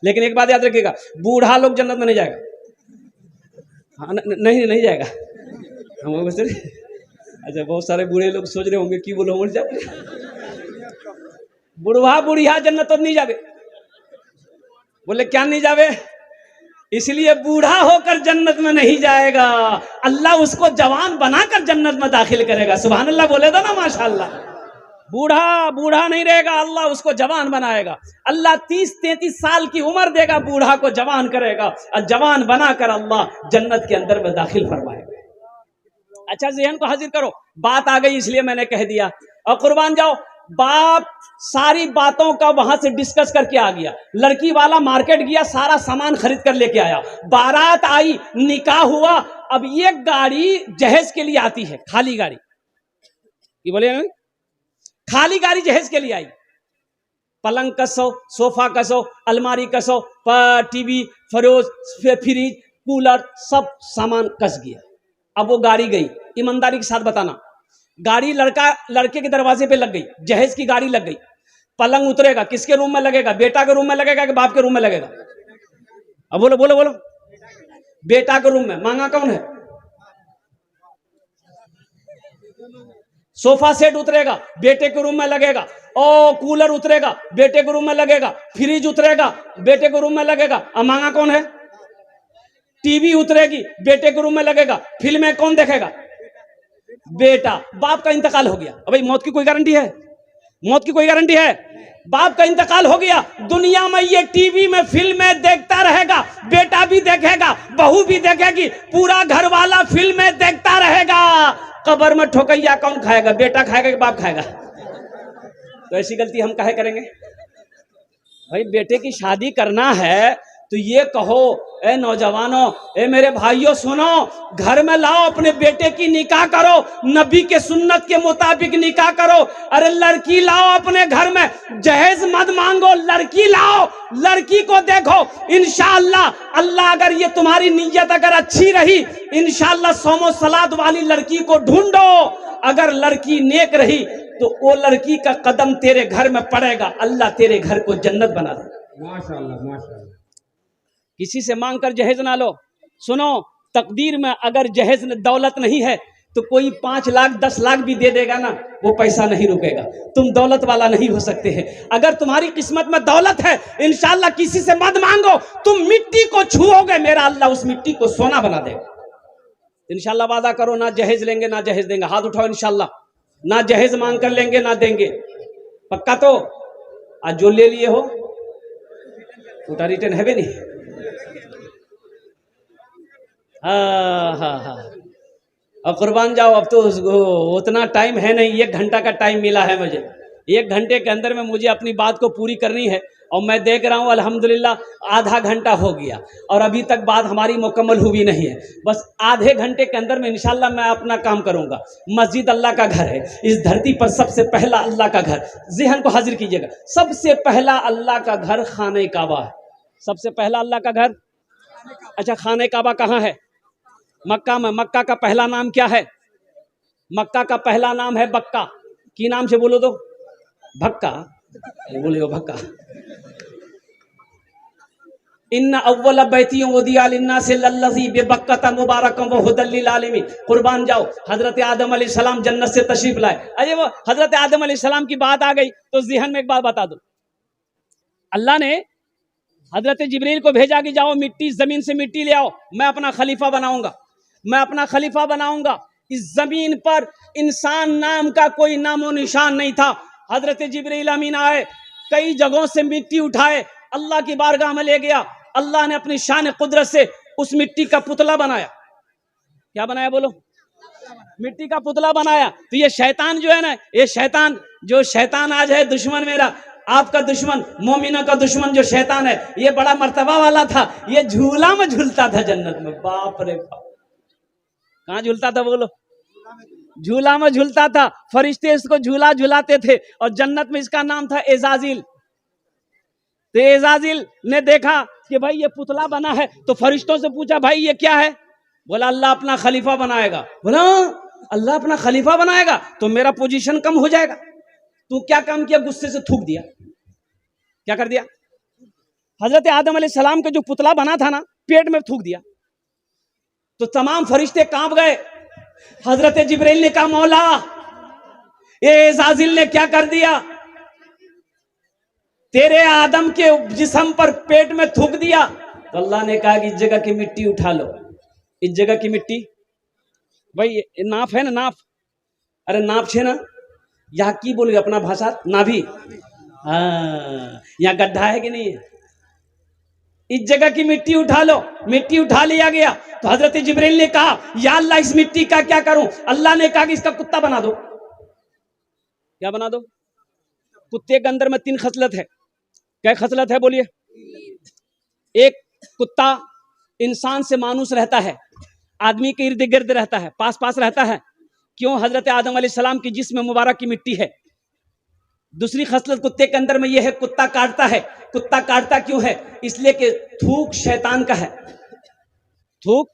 लेकिन एक बात याद रखिएगा, बूढ़ा लोग जन्नत में नहीं जाएगा। हाँ नहीं जाएगा। हम अच्छा, बहुत सारे बूढ़े लोग सोच रहे होंगे कि बोलो मर जाए, बुढ़वा बुढ़िया जन्नत तो नहीं जावे। बोले क्या नहीं जावे? इसलिए बूढ़ा होकर जन्नत में नहीं जाएगा, अल्लाह उसको जवान बनाकर जन्नत में दाखिल करेगा। सुभान अल्लाह बोले था ना, माशाअल्लाह। बूढ़ा नहीं रहेगा, अल्लाह उसको जवान बनाएगा। अल्लाह 30-33 साल की उम्र देगा, बूढ़ा को जवान करेगा और जवान बनाकर अल्लाह जन्नत के अंदर में दाखिल फरमाएगा। अच्छा, ज़हन को हाजिर करो, बात आ गई इसलिए मैंने कह दिया। और कुर्बान जाओ, बाप सारी बातों का वहां से डिस्कस करके आ गया। लड़की वाला मार्केट गया, सारा सामान खरीद कर लेके आया, बारात आई, निकाह हुआ। अब ये गाड़ी जहेज के लिए आती है, खाली गाड़ी, ये बोले खाली गाड़ी जहेज के लिए आई। पलंग कसो, सोफा कसो, अलमारी कसो, टीवी, फ्रिज, कूलर, सब सामान कस गया। अब वो गाड़ी गई, ईमानदारी के साथ बताना, गाड़ी लड़के के दरवाजे पे लग गई, जहेज की गाड़ी लग गई। पलंग उतरेगा, किसके रूम में लगेगा? बेटा के रूम में लगेगा कि बाप के रूम में लगेगा? अब बोलो बोलो बोलो। बेटा के रूम में। मांगा कौन है? सोफा सेट उतरेगा, बेटे के रूम में लगेगा। ओ कूलर उतरेगा, बेटे के रूम में लगेगा। फ्रिज उतरेगा, बेटे के रूम में लगेगा। अब मांगा कौन है? टीवी उतरेगी, बेटे के रूम में लगेगा। फिल्में कौन देखेगा? बेटा। बाप का इंतकाल हो गया। भाई मौत की कोई गारंटी है? मौत की कोई गारंटी है? बाप का इंतकाल हो गया, दुनिया में ये टीवी में फिल्में देखता रहेगा, बेटा भी देखेगा, बहू भी देखेगी, पूरा घर वाला फिल्में देखता रहेगा। कब्र में ठोकैया कौन खाएगा? बेटा खाएगा कि बाप खाएगा? तो ऐसी गलती हम काहे करेंगे? भाई बेटे की शादी करना है तो ये कहो, ए नौजवानों, ए मेरे भाइयों, सुनो, घर में लाओ, अपने बेटे की निकाह करो, नबी के सुन्नत के मुताबिक निकाह करो। अरे लड़की लाओ अपने घर में, जहेज मत मांगो, लड़की लाओ, लड़की को देखो। इंशाअल्लाह अल्लाह अगर ये तुम्हारी नीयत अगर अच्छी रही, इंशाअल्लाह सोमो सलात वाली लड़की को ढूंढो। अगर लड़की नेक रही तो वो लड़की का कदम तेरे घर में पड़ेगा, अल्लाह तेरे घर को जन्नत बना देगा। माशाअल्लाह माशाअल्लाह। किसी से मांग कर जहेज ना लो। सुनो, तकदीर में अगर जहेज दौलत नहीं है तो कोई 5 लाख 10 लाख भी दे देगा ना, वो पैसा नहीं रुकेगा। तुम दौलत वाला नहीं हो सकते हैं। अगर तुम्हारी किस्मत में दौलत है, इंशाअल्लाह किसी से मत मांगो, तुम मिट्टी को छुओगे, मेरा अल्लाह उस मिट्टी को सोना बना देगा। इंशाअल्लाह वादा करो, ना जहेज लेंगे ना जहेज देंगे। हाथ उठाओ। इंशाअल्लाह ना जहेज मांग कर लेंगे ना देंगे। पक्का? तो आज जो ले लिए हो उठा रिटर्न है भी नहीं। हाँ। अब कुर्बान जाओ, अब तो उतना टाइम है नहीं, 1 घंटा का टाइम मिला है मुझे। 1 घंटे के अंदर में मुझे अपनी बात को पूरी करनी है। और मैं देख रहा हूँ अल्हम्दुलिल्लाह आधा घंटा हो गया और अभी तक बात हमारी मुकम्मल हुई नहीं है। बस आधे घंटे के अंदर में इंशाअल्लाह मैं अपना काम करूँगा। मस्जिद अल्लाह का घर है, इस धरती पर सबसे पहला अल्लाह का घर। ज़हन को हाजिर कीजिएगा, सबसे पहला अल्लाह का घर खाने काबा है। सबसे पहला अल्लाह का घर। अच्छा, खाने काबा कहाँ है? मक्का में। मक्का का पहला नाम क्या है? मक्का का पहला नाम है बक्का। की नाम से बोलो तो? भक्का। बोलियो भक्का। इन्ना अव्वल बैतियों वदिया लिन्नास लल्लज़ी बिबक्कता मुबारकम व हुदल लिल आलमीन। कुर्बान जाओ, हजरत आदम अलैहिस्सलाम जन्नत से तशरीफ लाए। अरे वो हजरत आदम अलैहिस्सलाम की बात आ गई तो ज़हन में एक बात बता दो। अल्लाह ने हजरत जिब्रील को भेजा कि जाओ मिट्टी, जमीन से मिट्टी ले आओ, मैं अपना खलीफा बनाऊंगा, मैं अपना खलीफा बनाऊंगा। इस जमीन पर इंसान नाम का कोई नामो निशान नहीं था। हजरत जिब्रील अमीन आए, कई जगहों से मिट्टी उठाए, अल्लाह की बारगाह में ले गया। अल्लाह ने अपनी शान कुदरत से उस मिट्टी का पुतला बनाया। क्या बनाया बोलो? मिट्टी का पुतला बनाया। तो ये शैतान जो है ना, ये शैतान आज है दुश्मन मेरा, आपका दुश्मन, मोमिनों का दुश्मन जो शैतान है, ये बड़ा मर्तबा वाला था। ये झूला में झूलता था जन्नत में। बाप रे बाप, कहाँ झूलता था बोलो? झूला में झूलता था। फरिश्ते इसको झूला झूलाते थे और जन्नत में इसका नाम था एजाजिल। तो एजाजिल ने देखा कि भाई ये पुतला बना है, तो फरिश्तों से पूछा भाई ये क्या है? बोला अल्लाह अपना खलीफा बनाएगा। बोला अल्लाह अपना खलीफा बनाएगा तो मेरा पोजीशन कम हो जाएगा। तू क्या काम किया? गुस्से से थूक दिया। क्या कर दिया? हजरत आदम अलैहिस्सलाम का जो पुतला बना था ना, पेट में थूक दिया तो तमाम फरिश्ते कांप गए। हजरत जिब्रील ने कहा, मौला ये इज़ाजिल ने क्या कर दिया, तेरे आदम के जिस्म पर पेट में थूक दिया। तो अल्लाह ने कहा कि इस जगह की मिट्टी उठा लो, इस जगह की मिट्टी, भाई नाफ है ना, नाफ, अरे नाफ छे ना, यहाँ की बोलोगे अपना भाषा, नाभि, हाँ, यहाँ गड्ढा है कि नहीं है, इस जगह की मिट्टी उठा लो। मिट्टी उठा लिया गया तो हजरत जिब्रील ने कहा, या अल्लाह इस मिट्टी का क्या करूं। अल्लाह ने कहा कि इसका कुत्ता बना दो। क्या बना दो? कुत्ते के अंदर में 3 खसलत है। क्या खसलत है बोलिए? एक, कुत्ता इंसान से मानुस रहता है, आदमी के इर्द गिर्द रहता है, पास पास रहता है। क्यों? हजरत आदम अलैहिस्सलाम की जिस्म मुबारक की मिट्टी है। दूसरी खसलत कुत्ते के अंदर में यह है, कुत्ता काटता है। कुत्ता काटता क्यों है? इसलिए कि थूक शैतान का है, थूक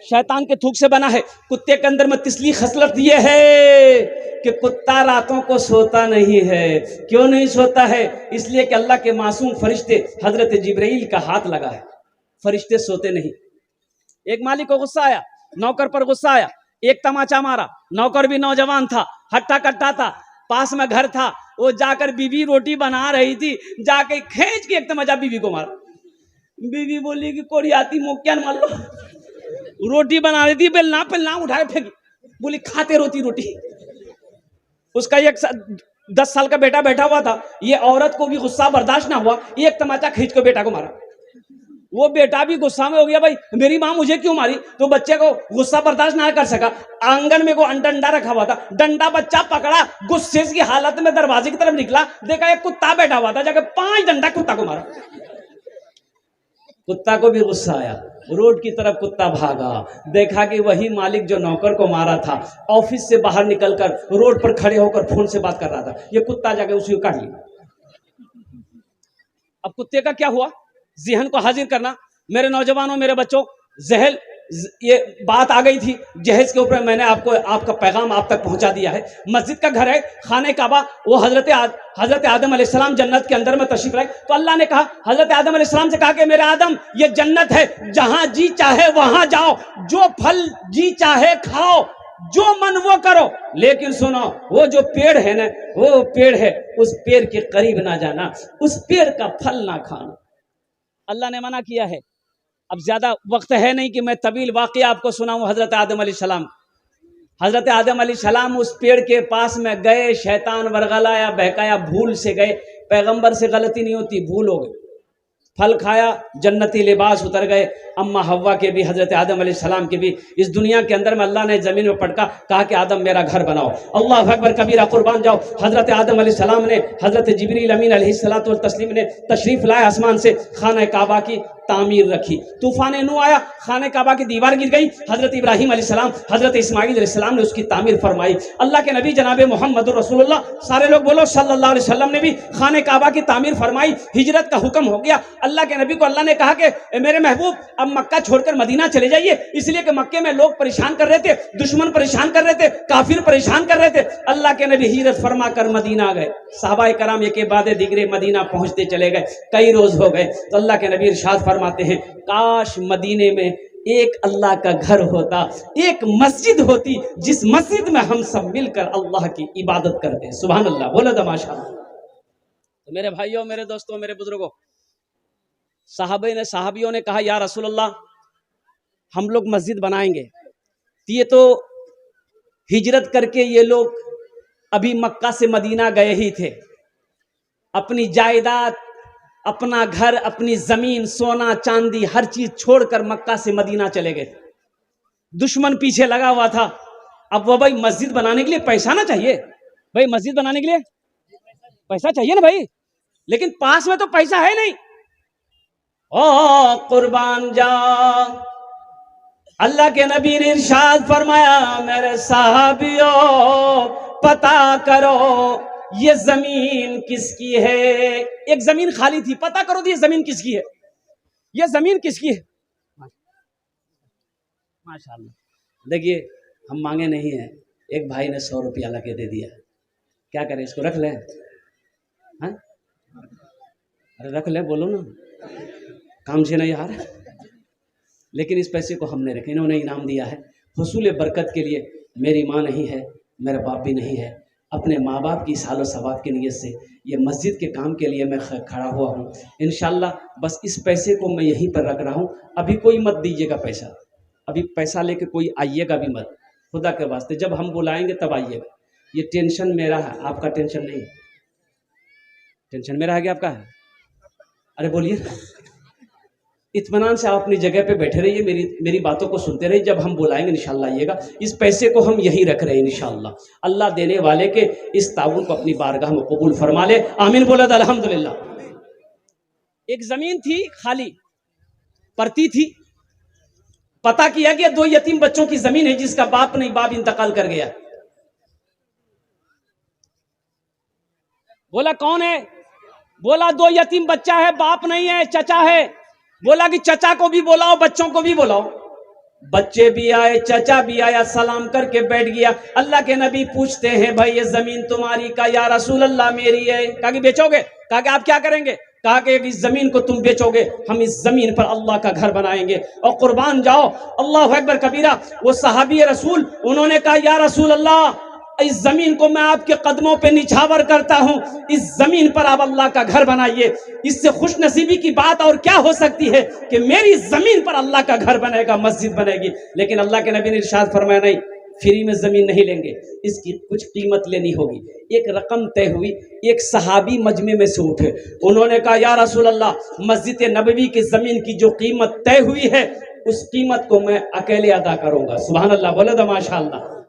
शैतान के थूक से बना है। कुत्ते के अंदर में तीसरी खसलत यह है कि कुत्ता रातों को सोता नहीं है। क्यों नहीं सोता है? इसलिए कि अल्लाह के मासूम फरिश्ते हजरत जिब्रील का हाथ लगा है, फरिश्ते सोते नहीं। एक मालिक को गुस्सा आया, नौकर पर गुस्सा आया, एक तमाचा मारा। नौकर भी नौजवान था, हट्टा कट्टा था, पास में घर था, वो जाकर बीवी रोटी बना रही थी, जाके खींच के एक तमाचा बीवी को मारा। बीवी बोली कि कोड़ी आती मोक्यान मार लो, रोटी बना रही थी, बेलना उठाए फेंकी, बोली खाते रोती रोटी। उसका 10 साल का बेटा बैठा हुआ था, ये औरत को भी गुस्सा बर्दाश्त ना हुआ, एक तमाचा खींच के बेटा को मारा। वो बेटा भी गुस्सा में हो गया, भाई मेरी माँ मुझे क्यों मारी। तो बच्चे को गुस्सा बर्दाश्त ना कर सका, आंगन में को डंडा रखा हुआ था, डंडा बच्चा पकड़ा, गुस्से की हालत में दरवाजे की तरफ निकला, देखा एक कुत्ता बैठा हुआ था, जाकर 5 डंडा कुत्ता को मारा। कुत्ता को भी गुस्सा आया, रोड की तरफ कुत्ता भागा, देखा कि वही मालिक जो नौकर को मारा था ऑफिस से बाहर निकलकर रोड पर खड़े होकर फोन से बात कर रहा था। ये कुत्ता जाके उसी को काट लिया। अब कुत्ते का क्या हुआ? ज़हन को हाजिर करना। मेरे नौजवानों, मेरे बच्चों, जहल ये बात आ गई थी, जहेज के ऊपर मैंने आपका पैगाम आप तक पहुंचा दिया है। मस्जिद का घर है, खाने काबा, वो हजरत आदम अलैहिस्सलाम जन्नत के अंदर में तशरीफ लाए। तो अल्लाह ने कहा, हजरत आदम अलैहिस्सलाम से कहा कि मेरे आदम, ये जन्नत है, जहां जी चाहे वहां जाओ, जो फल जी चाहे खाओ, जो मन वो करो, लेकिन सुनो, वो जो पेड़ है ना, वो पेड़ है, उस पेड़ के करीब ना जाना, उस पेड़ का फल ना खाना। अल्लाह ने मना किया है। अब ज्यादा वक्त है नहीं कि मैं तवील वाक़या आपको सुनाऊं। हजरत आदम अलैहिस्सलाम, हजरत आदम अलैहिस्सलाम उस पेड़ के पास में गए, शैतान वरगलाया, बहकाया, भूल से गए। पैगंबर से गलती नहीं होती, भूल हो गई, फल खाया, जन्नती लिबास उतर गए। अम्मा हव्वा के भी, हजरत आदम अलैहिस्सलाम के भी इस दुनिया के अंदर में अल्लाह ने जमीन में पटका, कहा कि आदम मेरा घर बनाओ। अल्लाह अकबर कबीरा, कुर्बान जाओ। हजरत आदम अलैहिस्सलाम ने, हजरत जिब्रील अमीन अलैहिस्सलातु व तस्लीम ने तशरीफ लाया आसमान से, खाना काबा की तामीर रखी। तूफान नू आया, खाने काबा की दीवार गिर गई। हजरत इब्राहिम अलैहिस्सलाम, हजरत इस्माइल अलैहिस्सलाम ने उसकी तामीर फरमाई। अल्लाह के नबी जनाब मोहम्मद रसूलुल्लाह, सारे लोग बोलो सल्लल्लाहु अलैहि वसल्लम, ने भी खाने काबा की तामीर फरमाई। हिजरत का हुक्म हो गया। अल्लाह के नबी को अल्लाह ने कहा कि मेरे महबूब, अब मक्का छोड़कर मदीना चले जाइए, इसलिए कि मक्के में लोग परेशान कर रहे थे, दुश्मन परेशान कर रहे थे, काफिर परेशान कर रहे थे। अल्लाह के नबी हिजरत फरमा कर मदीना गए। सहाबाए कराम एक बाद दिगरे मदीना पहुंचते चले गए, कई रोज हो गए। तो अल्लाह के नबी इरशाद फरमाते हैं, काश मदीने में एक अल्लाह का घर होता, एक मस्जिद होती, जिस मस्जिद में हम सब मिलकर अल्लाह की इबादत करते। सुभान अल्लाह, बोलो तो माशाअल्लाह। तो मेरे भाइयों, मेरे दोस्तों, मेरे बुजुर्गों, साहबियों ने कहा, या रसूल अल्लाह, हम लोग मस्जिद बनाएंगे। ये तो हिजरत करके ये लोग अभी मक्का से मदीना गए ही थे, अपनी जायदाद, अपना घर, अपनी जमीन, सोना चांदी, हर चीज छोड़कर मक्का से मदीना चले गए। दुश्मन पीछे लगा हुआ था। अब वो भाई मस्जिद बनाने के लिए पैसा ना चाहिए भाई, मस्जिद बनाने के लिए पैसा चाहिए ना भाई, लेकिन पास में तो पैसा है नहीं। ओ कुर्बान जा, अल्लाह के नबी ने इरशाद फरमाया, मेरे साहबियों पता करो ये जमीन किसकी है। एक जमीन खाली थी, पता करो ये जमीन किसकी है, ये जमीन किसकी है। माशाअल्लाह। देखिए, हम मांगे नहीं है, एक भाई ने 100 रुपया लगे दे दिया, क्या करें, इसको रख लें? हाँ? अरे रख ले, बोलो ना, काम से ना यार, लेकिन इस पैसे को हमने रखे, इन्होंने इनाम दिया है हुसूल बरकत के लिए। मेरी माँ नहीं है, मेरा बाप भी नहीं है, अपने माँ बाप की सालो सवाब की नीयत से ये मस्जिद के काम के लिए मैं खड़ा हुआ हूँ। इंशाल्लाह बस इस पैसे को मैं यहीं पर रख रहा हूँ। अभी कोई मत दीजिएगा पैसा, अभी पैसा लेके कोई आइएगा भी मत, खुदा के वास्ते जब हम बुलाएंगे तब आइएगा। ये टेंशन मेरा है, आपका टेंशन नहीं। टेंशन मेरा है कि आपका है? अरे बोलिए। इत्मीनान से आप अपनी जगह पे बैठे रहिए, मेरी बातों को सुनते रहिए। जब हम बुलाएंगे इंशाल्लाह आइएगा। इस पैसे को हम यहीं रख रहे हैं इंशाल्लाह। अल्लाह देने वाले के इस ताउन को अपनी बारगाह में कबूल फरमा ले, आमीन बोला था अल्हम्दुलिल्लाह। एक जमीन थी खाली पड़ती थी, पता किया गया 2 यतीम बच्चों की जमीन है जिसका बाप नहीं, बाप इंतकाल कर गया। बोला कौन है? बोला 2 यतीम बच्चा है, बाप नहीं है, चचा है। बोला कि चचा को भी बुलाओ, बच्चों को भी बुलाओ। बच्चे भी आए, चचा भी आया, सलाम करके बैठ गया। अल्लाह के नबी पूछते हैं भाई ये जमीन तुम्हारी का? या रसूल अल्लाह मेरी है। कहा कि बेचोगे? कहा कि आप क्या करेंगे? कहा कि इस जमीन को तुम बेचोगे, हम इस जमीन पर अल्लाह का घर बनाएंगे और कुर्बान जाओ। अल्लाह अकबर कबीरा। वो सहाबी रसूल, उन्होंने कहा या रसूल अल्लाह इस जमीन को मैं आपके कदमों पे निछावर करता हूं, इस जमीन पर आप अल्लाह का घर बनाइए। इससे खुश नसीबी की बात और क्या हो सकती है कि मेरी जमीन पर अल्लाह का घर बनेगा, मस्जिद बनेगी। लेकिन अल्लाह के नबी ने इरशाद फरमाया नहीं, फ्री में जमीन नहीं लेंगे, इसकी कुछ कीमत लेनी होगी। एक रकम तय हुई। एक सहाबी मजमे में से उठे, उन्होंने कहा या रसूल अल्लाह मस्जिद नबवी की जमीन की जो कीमत तय हुई है उस कीमत को मैं अकेले अदा करूंगा। सुभान अल्लाह, बोले तो माशाअल्लाह।